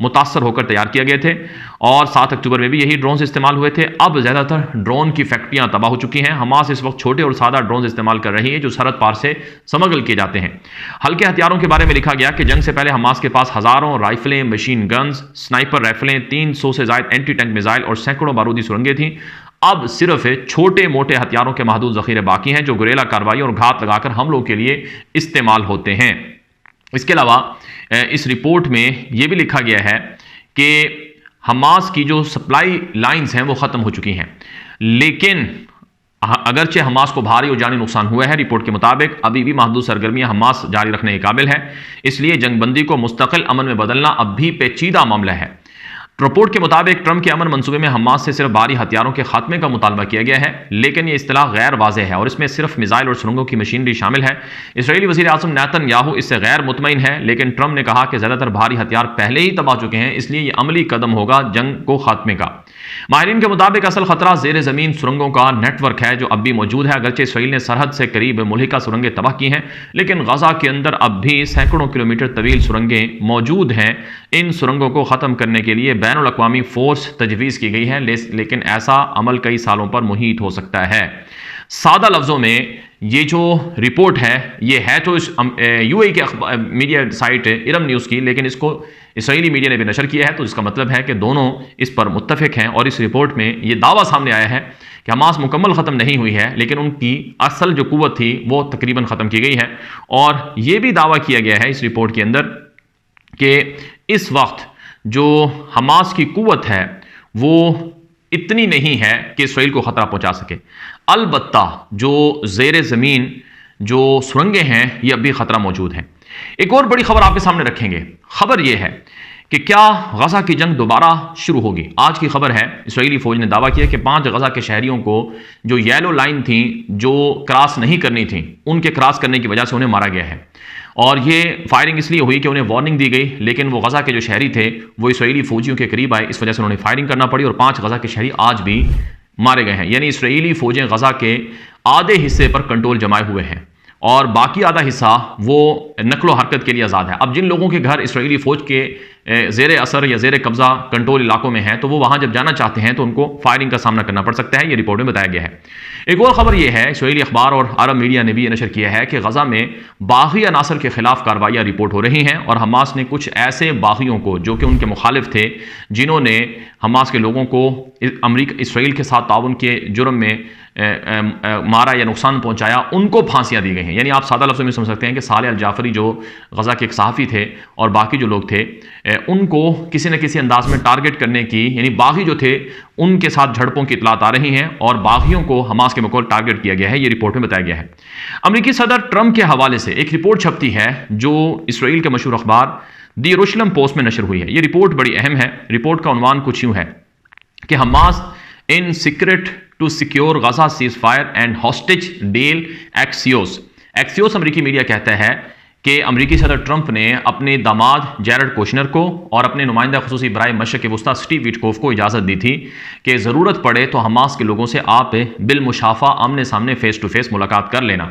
متاثر ہو کر تیار کیے گئے تھے، اور 7 اکتوبر میں بھی یہی ڈرونز استعمال ہوئے تھے۔ اب زیادہ تر ڈرون کی فیکٹریاں تباہ ہو چکی ہیں۔ حماس اس وقت چھوٹے اور سادہ ڈرونز استعمال کر رہی ہے جو سرحد پار سے سمگل کیے جاتے ہیں۔ ہلکے ہتھیاروں کے بارے میں لکھا گیا کہ جنگ سے پہلے حماس کے پاس ہزاروں رائفلیں، مشین گنز، سنائپر رائفلیں، 300 سے زائد اینٹی ٹینک میزائل اور سینکڑوں بارودی سرنگیں تھیں۔ اب صرف چھوٹے موٹے ہتھیاروں کے محدود ذخیرے باقی ہیں جو گریلا کارروائی اور گھات لگا کر حملوں کے لیے استعمال ہوتے ہیں۔ اس کے علاوہ اس رپورٹ میں یہ بھی لکھا گیا ہے کہ حماس کی جو سپلائی لائنز ہیں وہ ختم ہو چکی ہیں، لیکن اگرچہ حماس کو بھاری اور جانی نقصان ہوا ہے، رپورٹ کے مطابق ابھی بھی محدود سرگرمیاں حماس جاری رکھنے کے قابل ہے، اس لیے جنگ بندی کو مستقل امن میں بدلنا اب بھی پیچیدہ معاملہ ہے۔ رپورٹ کے مطابق ٹرمپ کے امن منصوبے میں حماس سے صرف بھاری ہتھیاروں کے خاتمے کا مطالبہ کیا گیا ہے، لیکن یہ اصطلاح غیر واضح ہے اور اس میں صرف میزائل اور سرنگوں کی مشینری شامل ہے۔ اسرائیلی وزیر اعظم نیتن یاہو اس سے غیر مطمئن ہے، لیکن ٹرمپ نے کہا کہ زیادہ تر بھاری ہتھیار پہلے ہی تباہ چکے ہیں، اس لیے یہ عملی قدم ہوگا جنگ کو خاتمے کا۔ ماہرین کے مطابق اصل خطرہ زیر زمین سرنگوں کا نیٹ ورک ہے جو اب بھی موجود ہے۔ اگرچہ اسرائیل نے سرحد سے قریب ملحقہ سرنگیں تباہ کی ہیں، لیکن غزہ کے اندر اب بھی سینکڑوں کلومیٹر طویل سرنگیں موجود ہیں۔ ان سرنگوں کو ختم کرنے کے لیے بین الاقوامی فورس تجویز کی گئی ہے، لیکن ایسا عمل کئی سالوں پر محیط ہو سکتا ہے۔ سادہ لفظوں میں یہ جو رپورٹ ہے یہ ہے تو یو اے کے میڈیا سائٹ ارم نیوز کی، لیکن اس کو اسرائیلی میڈیا نے بھی نشر کیا ہے، تو اس کا مطلب ہے کہ دونوں اس پر متفق ہیں، اور اس رپورٹ میں یہ دعویٰ سامنے آیا ہے کہ حماس مکمل ختم نہیں ہوئی ہے، لیکن ان کی اصل جو قوت تھی وہ تقریباً ختم کی گئی ہے۔ اور یہ بھی دعویٰ کیا گیا ہے اس رپورٹ کے اندر کہ اس وقت جو حماس کی قوت ہے وہ اتنی نہیں ہے کہ اسرائیل کو خطرہ پہنچا سکے۔ البتہ جو زیر زمین جو سرنگیں ہیں یہ اب بھی خطرہ موجود ہیں۔ ایک اور بڑی خبر آپ کے سامنے رکھیں گے۔ خبر یہ ہے کہ کیا غزہ کی جنگ دوبارہ شروع ہوگی؟ آج کی خبر ہے اسرائیلی فوج نے دعویٰ کیا کہ 5 غزہ کے شہریوں کو جو یلو لائن تھیں جو کراس نہیں کرنی تھیں، ان کے کراس کرنے کی وجہ سے انہیں مارا گیا ہے، اور یہ فائرنگ اس لیے ہوئی کہ انہیں وارننگ دی گئی، لیکن وہ غزہ کے جو شہری تھے وہ اسرائیلی فوجیوں کے قریب آئے، اس وجہ سے انہوں نے فائرنگ کرنا پڑی اور 5 غزہ کے شہری آج بھی مارے گئے ہیں۔ یعنی اسرائیلی فوجیں غزہ کے آدھے حصے پر کنٹرول جمائے ہوئے ہیں اور باقی آدھا حصہ وہ نقل و حرکت کے لیے آزاد ہے۔ اب جن لوگوں کے گھر اسرائیلی فوج کے زیر اثر یا زیر قبضہ کنٹرول علاقوں میں ہیں تو وہ وہاں جب جانا چاہتے ہیں تو ان کو فائرنگ کا سامنا کرنا پڑ سکتا ہے، یہ رپورٹ میں بتایا گیا ہے۔ ایک اور خبر یہ ہے، اسرائیلی اخبار اور عرب میڈیا نے بھی یہ نشر کیا ہے کہ غزہ میں باغی عناصر کے خلاف کارروائیاں رپورٹ ہو رہی ہیں، اور حماس نے کچھ ایسے باغیوں کو جو کہ ان کے مخالف تھے، جنہوں نے حماس کے لوگوں کو اسرائیل کے ساتھ تعاون کے جرم میں مارا یا نقصان پہنچایا، ان کو پھانسیاں دی گئی ہیں۔ یعنی آپ سادہ لفظوں میں سمجھ سکتے ہیں کہ صالح الجعفری جو غزہ کے ایک صحافی تھے اور باقی جو لوگ تھے ان کو کسی نہ کسی انداز میں ٹارگٹ کرنے کی، یعنی باغی جو تھے ان کے ساتھ جھڑپوں کی اطلاعات آ رہی ہیں اور باغیوں کو حماس کے مقابل ٹارگٹ کیا گیا ہے، یہ رپورٹ میں بتایا گیا ہے۔ امریکی صدر ٹرمپ کے حوالے سے ایک رپورٹ چھپتی ہے جو اسرائیل کے مشہور اخبار دی یروشلم پوسٹ میں نشر ہوئی ہے۔ یہ رپورٹ بڑی اہم ہے۔ رپورٹ کا عنوان کچھ یوں ہے کہ Hamas in secret to secure Gaza ceasefire and hostage deal Axios. Axios امریکی میڈیا کہتا ہے کہ امریکی صدر ٹرمپ نے اپنے داماد جیرڈ کوشنر کو اور اپنے نمائندہ خصوصی برائے مشرق وسطیٰ اسٹیو وٹکوف کو اجازت دی تھی کہ ضرورت پڑے تو حماس کے لوگوں سے آپ بالمشافہ آمنے سامنے فیس ٹو فیس ملاقات کر لینا۔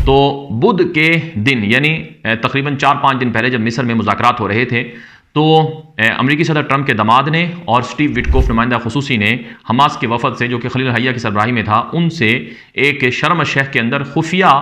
تو بدھ کے دن یعنی تقریباً 4-5 دن پہلے جب مصر میں مذاکرات ہو رہے تھے تو امریکی صدر ٹرمپ کے داماد نے اور اسٹیو وٹکوف نمائندہ خصوصی نے حماس کے وفد سے جو کہ خلیل الحیہ کی سربراہی میں تھا ان سے ایک شرم الشیخ کے اندر خفیہ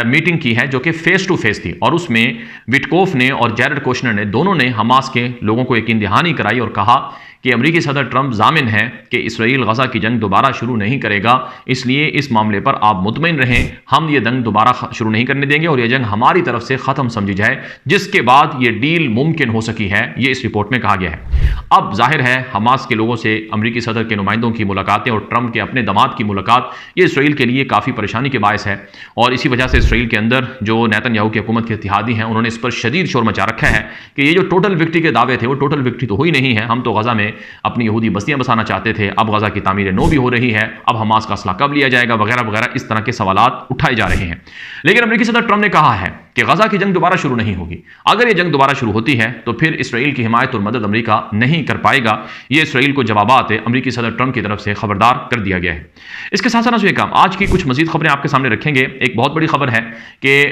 میٹنگ کی ہے جو کہ فیس ٹو فیس تھی، اور اس میں وٹکوف نے اور جیرڈ کوشنر نے دونوں نے حماس کے لوگوں کو یقین دہانی کرائی اور کہا کہ امریکی صدر ٹرمپ ضامن ہے کہ اسرائیل غزہ کی جنگ دوبارہ شروع نہیں کرے گا، اس لیے اس معاملے پر آپ مطمئن رہیں، ہم یہ جنگ دوبارہ شروع نہیں کرنے دیں گے اور یہ جنگ ہماری طرف سے ختم سمجھی جائے، جس کے بعد یہ ڈیل ممکن ہو سکی ہے، یہ اس رپورٹ میں کہا گیا ہے۔ اب ظاہر ہے حماس کے لوگوں سے امریکی صدر کے نمائندوں کی ملاقاتیں اور ٹرمپ کے اپنے داماد کی ملاقات یہ اسرائیل کے لیے کافی پریشانی کے باعث ہے، اور اسی وجہ سے اسرائیل کے اندر جو نیتن یاہو کی حکومت کے اتحادی ہیں انہوں نے اس پر شدید شور مچا رکھا ہے کہ یہ جو ٹوٹل وکٹری کے دعوے تھے وہ ٹوٹل وکٹری تو ہوئی نہیں ہے، ہم تو غزہ میں اپنی یہودی بستیاں بسانا چاہتے تھے، اب غزہ کی تعمیر نو بھی ہو رہی ہے، اب حماس کا اسلحہ کب لیا جائے گا وغیرہ وغیرہ، اس طرح کے سوالات اٹھائے جا رہے ہیں۔ لیکن امریکی صدر ٹرمپ نے کہا ہے کہ غزہ کی جنگ دوبارہ شروع نہیں ہوگی، اگر یہ جنگ دوبارہ شروع ہوتی ہے تو پھر اسرائیل کی حمایت اور مدد امریکہ نہیں کر پائے گا۔ یہ اسرائیل کو جوابات امریکی صدر ٹرمپ کی طرف سے خبردار کر دیا گیا ہے۔ اس کے ساتھ ساتھ آج کی کچھ مزید خبریں آپ کے سامنے رکھیں گے۔ ایک بہت بڑی خبر ہے کہ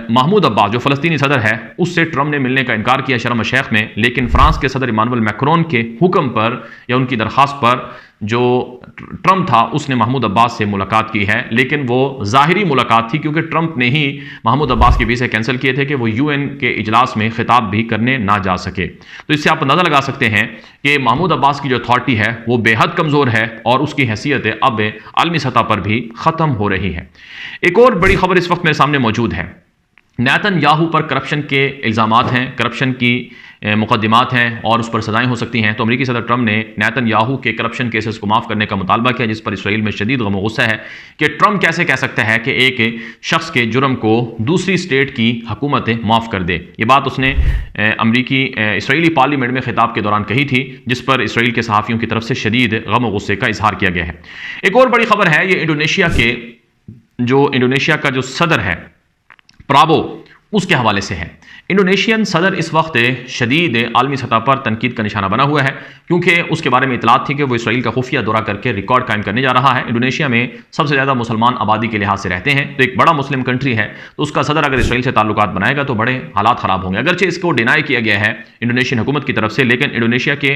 محمود عباس جو فلسطینی صدر ہے اس سے ٹرمپ نے ملنے کا انکار کیا شرم الشیخ میں، لیکن فرانس کے صدر ایمانوئل میکرون کے حکم پر یا ان کی درخواست پر جو ٹرمپ تھا اس نے محمود عباس سے ملاقات کی ہے، لیکن وہ ظاہری ملاقات تھی کیونکہ ٹرمپ نے ہی محمود عباس کے ویزے کینسل کیے تھے کہ وہ UN کے اجلاس میں خطاب بھی کرنے نہ جا سکے۔ تو اس سے آپ اندازہ لگا سکتے ہیں کہ محمود عباس کی جو اتھارٹی ہے وہ بے حد کمزور ہے اور اس کی حیثیت اب عالمی سطح پر بھی ختم ہو رہی ہے۔ ایک اور بڑی خبر اس وقت میرے سامنے موجود ہے۔ نیتن یاہو پر کرپشن کے الزامات ہیں، کرپشن کی مقدمات ہیں اور اس پر سزائیں ہو سکتی ہیں۔ تو امریکی صدر ٹرمپ نے نیتن یاہو کے کرپشن کیسز کو معاف کرنے کا مطالبہ کیا، جس پر اسرائیل میں شدید غم و غصہ ہے کہ ٹرمپ کیسے کہہ سکتا ہے کہ ایک شخص کے جرم کو دوسری اسٹیٹ کی حکومت معاف کر دے۔ یہ بات اس نے اسرائیلی پارلیمنٹ میں خطاب کے دوران کہی تھی، جس پر اسرائیل کے صحافیوں کی طرف سے شدید غم و غصے کا اظہار کیا گیا ہے۔ ایک اور بڑی خبر ہے، یہ انڈونیشیا کا جو صدر ہے پرابو، اس کے حوالے سے ہے۔ انڈونیشین صدر اس وقت شدید عالمی سطح پر تنقید کا نشانہ بنا ہوا ہے کیونکہ اس کے بارے میں اطلاعات تھی کہ وہ اسرائیل کا خفیہ دورہ کر کے ریکارڈ قائم کرنے جا رہا ہے۔ انڈونیشیا میں سب سے زیادہ مسلمان آبادی کے لحاظ سے رہتے ہیں، تو ایک بڑا مسلم کنٹری ہے، تو اس کا صدر اگر اسرائیل سے تعلقات بنائے گا تو بڑے حالات خراب ہوں گے۔ اگرچہ اس کو ڈینائی کیا گیا ہے انڈونیشین حکومت کی طرف سے، لیکن انڈونیشیا کے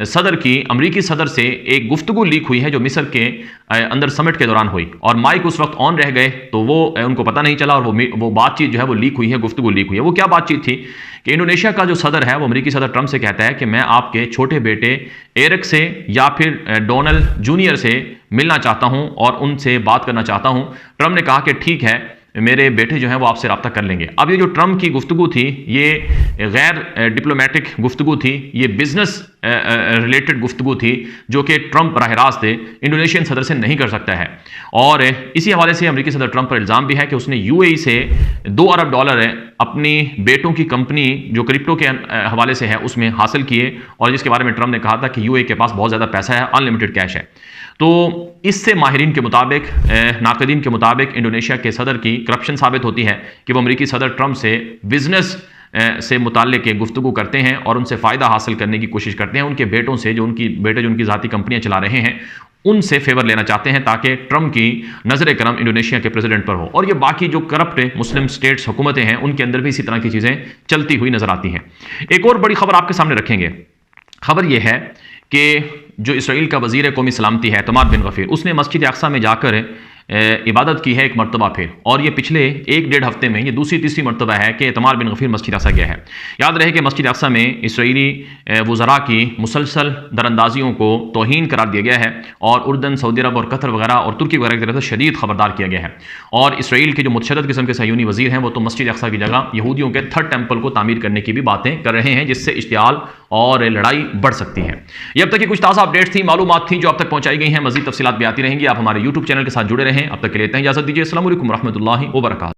صدر کی امریکی صدر سے ایک گفتگو لیک ہوئی ہے جو مصر کے اندر سمٹ کے دوران ہوئی، اور مائک اس وقت آن رہ گئے تو وہ ان کو پتہ نہیں چلا، اور وہ بات چیت جو ہے وہ لیک ہوئی ہے، گفتگو لیک ہوئی ہے۔ وہ کیا بات چیت تھی کہ انڈونیشیا کا جو صدر ہے وہ امریکی صدر ٹرمپ سے کہتا ہے کہ میں آپ کے چھوٹے بیٹے ایرک سے یا پھر ڈونلڈ جونیئر سے ملنا چاہتا ہوں اور ان سے بات کرنا چاہتا ہوں۔ ٹرمپ نے کہا کہ ٹھیک ہے، میرے بیٹے جو ہیں وہ آپ سے رابطہ کر لیں گے۔ اب یہ جو ٹرمپ کی گفتگو تھی یہ غیر ڈپلومیٹک گفتگو تھی، یہ بزنس ریلیٹڈ گفتگو تھی جو کہ ٹرمپ براہ راست انڈونیشین صدر سے نہیں کر سکتا ہے، اور اسی حوالے سے امریکی صدر ٹرمپ پر الزام بھی ہے کہ اس نے UAE سے $2 ارب اپنی بیٹوں کی کمپنی جو کرپٹو کے حوالے سے ہے اس میں حاصل کیے، اور جس کے بارے میں ٹرمپ نے کہا تھا کہ UAE کے پاس بہت زیادہ پیسہ ہے، ان لمیٹڈ کیش ہے۔ تو اس سے ماہرین کے مطابق، ناقدین کے مطابق انڈونیشیا کے صدر کی کرپشن ثابت ہوتی ہے کہ وہ امریکی صدر ٹرمپ سے بزنس سے متعلق گفتگو کرتے ہیں اور ان سے فائدہ حاصل کرنے کی کوشش کرتے ہیں، ان کے بیٹوں سے جو ان کی ذاتی کمپنیاں چلا رہے ہیں ان سے فیور لینا چاہتے ہیں تاکہ ٹرمپ کی نظر کرم انڈونیشیا کے پریزیڈنٹ پر ہو، اور یہ باقی جو کرپٹ مسلم سٹیٹس حکومتیں ہیں ان کے اندر بھی اسی طرح کی چیزیں چلتی ہوئی نظر آتی ہیں۔ ایک اور بڑی خبر آپ کے سامنے رکھیں گے۔ خبر یہ ہے کہ جو اسرائیل کا وزیر قومی سلامتی ہے ایتمار بن غفیر، اس نے مسجد اقصی میں جا کر عبادت کی ہے ایک مرتبہ پھر، اور یہ پچھلے 1-1.5 ہفتے میں یہ دوسری تیسری مرتبہ ہے کہ ایتمار بن غفیر مسجد اقصی گیا ہے۔ یاد رہے کہ مسجد اقصی میں اسرائیلی وزراء کی مسلسل دراندازیوں کو توہین قرار دیا گیا ہے، اور اردن، سعودی عرب اور قطر وغیرہ اور ترکی وغیرہ کی طرف سے شدید خبردار کیا گیا ہے، اور اسرائیل کے جو متشدد قسم کے صہیونی وزیر ہیں وہ تو مسجد اقصی کی جگہ یہودیوں کے 3rd ٹیمپل کو تعمیر کرنے کی بھی باتیں کر رہے ہیں، جس سے اشتعال اور لڑائی بڑھ سکتی ہے۔ یہ اب تک کی کچھ تازہ اپڈیٹس تھیں، معلومات تھیں جو اب تک پہنچائی گئی ہیں، مزید تفصیلات بھی آتی رہیں گی۔ آپ ہمارے YouTube چینل کے ساتھ جڑے رہیں، اب تک کے لیے اجازت دیجیے۔ السلام علیکم ورحمۃ اللہ وبرکاتہ۔